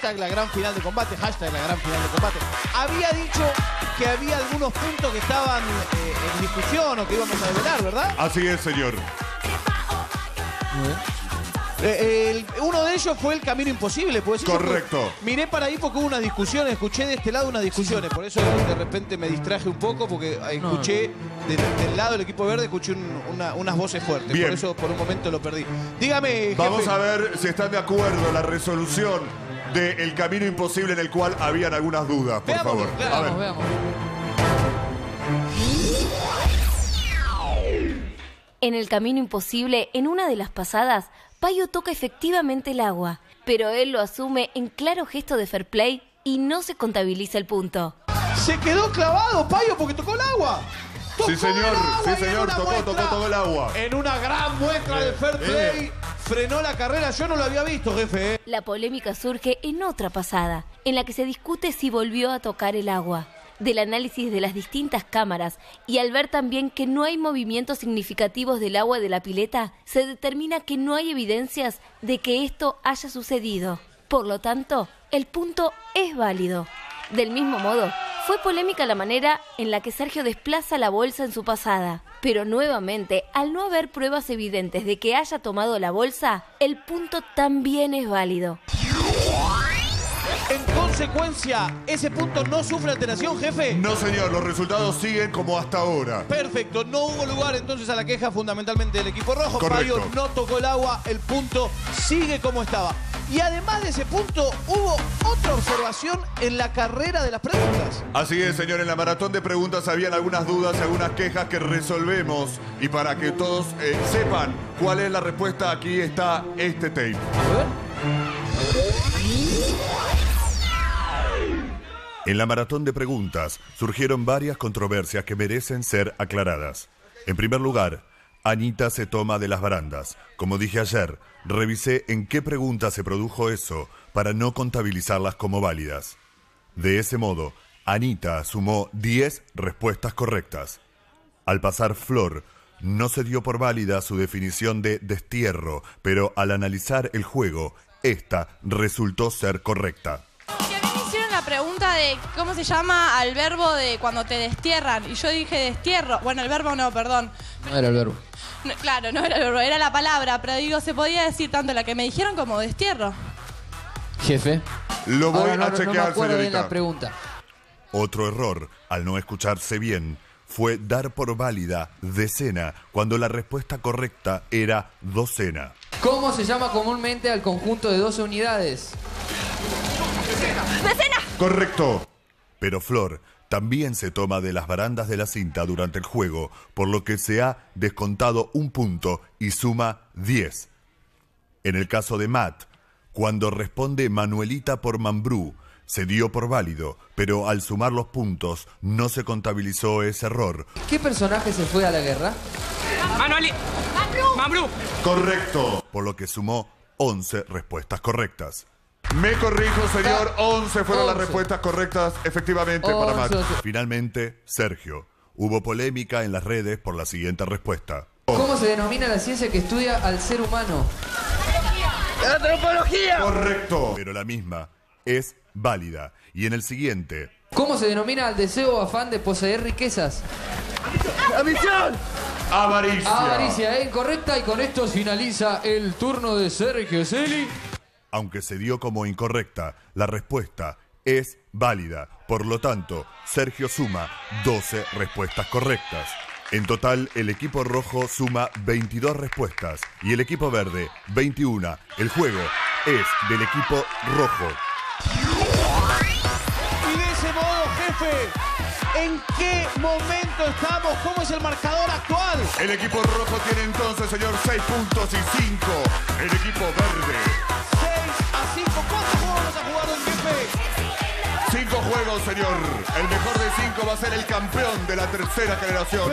hashtag la gran final de combate, hashtag la gran final de combate. Había dicho que había algunos puntos que estaban en discusión o que íbamos a develar, ¿verdad? Así es, señor. Uno de ellos fue el camino imposible, ¿puede ser? Correcto. Miré para ahí porque hubo unas discusiones, escuché de este lado unas discusiones, por eso de repente me distraje un poco porque escuché del lado del equipo verde, escuché unas voces fuertes, Bien. por eso por un momento lo perdí. Dígame, jefe. Vamos a ver si están de acuerdo en la resolución del camino imposible en el cual habían algunas dudas, por Veámoslo, favor. claro. A ver. Veamos. En el camino imposible, en una de las pasadas, Payo toca efectivamente el agua, pero él lo asume en claro gesto de fair play y no se contabiliza el punto. Se quedó clavado, Payo, porque tocó el agua. Sí, señor, tocó el agua. En una gran muestra de fair play, frenó la carrera. Yo no lo había visto, jefe. La polémica surge en otra pasada, en la que se discute si volvió a tocar el agua. Del análisis de las distintas cámaras y al ver también que no hay movimientos significativos del agua de la pileta, se determina que no hay evidencias de que esto haya sucedido. Por lo tanto, el punto es válido. Del mismo modo, fue polémica la manera en la que Sergio desplaza la bolsa en su pasada. Pero nuevamente, al no haber pruebas evidentes de que haya tomado la bolsa, el punto también es válido. En consecuencia, ¿ese punto no sufre alteración, jefe? No, señor, los resultados siguen como hasta ahora. Perfecto, no hubo lugar entonces a la queja fundamentalmente del equipo rojo. Correcto. Payo no tocó el agua, el punto sigue como estaba. Y además de ese punto, hubo otra observación en la carrera de las preguntas. Así es, señor, en la maratón de preguntas habían algunas dudas y algunas quejas que resolvemos. Y para que todos sepan cuál es la respuesta, aquí está este tape. A ver. En la maratón de preguntas surgieron varias controversias que merecen ser aclaradas. En primer lugar, Anita se toma de las barandas. Como dije ayer, revisé en qué pregunta se produjo eso para no contabilizarlas como válidas. De ese modo, Anita sumó 10 respuestas correctas. Al pasar Flor, no se dio por válida su definición de destierro, pero al analizar el juego, esta resultó ser correcta. Que a mí me hicieron la pregunta de cómo se llama al verbo de cuando te destierran. Y yo dije destierro. Bueno, el verbo no, perdón. No era el verbo. No, claro, no era el verbo, era la palabra. Pero digo, se podía decir tanto la que me dijeron como destierro. Jefe. Lo voy Ahora a chequear, no me acuerdo bien señorita. la pregunta. Otro error, al no escucharse bien, fue dar por válida decena cuando la respuesta correcta era docena. ¿Cómo se llama comúnmente al conjunto de 12 unidades? ¡Decena! Correcto. Pero Flor también se toma de las barandas de la cinta durante el juego, por lo que se ha descontado un punto y suma 10. En el caso de Matt, cuando responde Manuelita por Mambrú, se dio por válido, pero al sumar los puntos no se contabilizó ese error. ¿Qué personaje se fue a la guerra? ¡Mambrú! Correcto. Por lo que sumó 11 respuestas correctas. Me corrijo, señor. 11 fueron las 11. respuestas correctas, efectivamente, para Matt. 11. Finalmente, Sergio. Hubo polémica en las redes por la siguiente respuesta. ¿Cómo se denomina la ciencia que estudia al ser humano? ¡La antropología! Correcto. Pero la misma es válida. Y en el siguiente, ¿Cómo se denomina al deseo o afán de poseer riquezas? ¡Ambición! avaricia. Avaricia, incorrecta, y con esto finaliza el turno de Sergio Celi. Aunque se dio como incorrecta, la respuesta es válida. Por lo tanto, Sergio suma 12 respuestas correctas. En total, el equipo rojo suma 22 respuestas y el equipo verde 21. El juego es del equipo rojo. Y de ese modo, jefe, ¿en qué momento estamos? ¿Cómo es el marcador actual? El equipo rojo tiene entonces, señor, 6 puntos y 5. El equipo verde. 6-5. ¿Cuántos juegos vamos a jugar hoy, jefe? 5 juegos, señor. El mejor de 5 va a ser el campeón de la tercera generación.